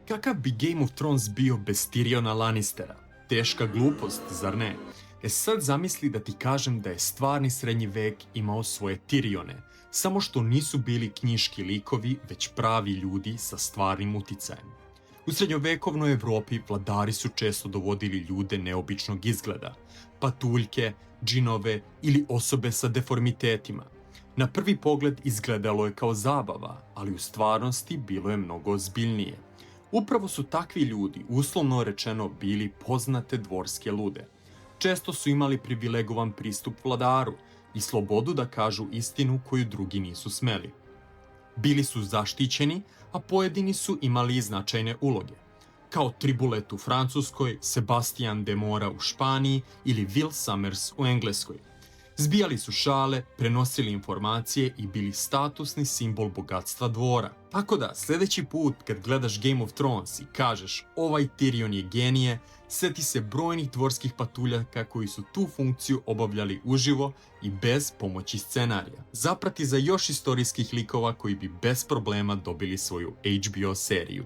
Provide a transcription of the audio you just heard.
Kakav bi Game of Thrones bio bez Tyriona Lannistera? Teška glupost, zar ne? Sad zamisli da ti kažem da je stvarni srednji vek imao svoje Tyrione, samo što nisu bili knjiški likovi, već pravi ljudi sa stvarnim uticajem. U srednjovekovnoj Evropi vladari su često dovodili ljude neobičnog izgleda, patuljke, džinove ili osobe sa deformitetima. Na prvi pogled izgledalo je kao zabava, ali u stvarnosti bilo je mnogo ozbiljnije. Upravo su takvi ljudi, uslovno rečeno, bili poznate dvorske lude. Često su imali privilegovan pristup vladaru i slobodu da kažu istinu koju drugi nisu smeli. Bili su zaštićeni, a pojedini su imali i značajne uloge, kao Tribulet u Francuskoj, Sebastian de Mora u Španiji ili Will Summers u Engleskoj. Zbijali su šale, prenosili informacije i bili statusni simbol bogatstva dvora. Tako da, sljedeći put kad gledaš Game of Thrones i kažeš ovaj Tyrion je genije, seti se brojnih dvorskih patuljaka koji su tu funkciju obavljali uživo i bez pomoći scenarija. Zaprati za još istorijskih likova koji bi bez problema dobili svoju HBO seriju.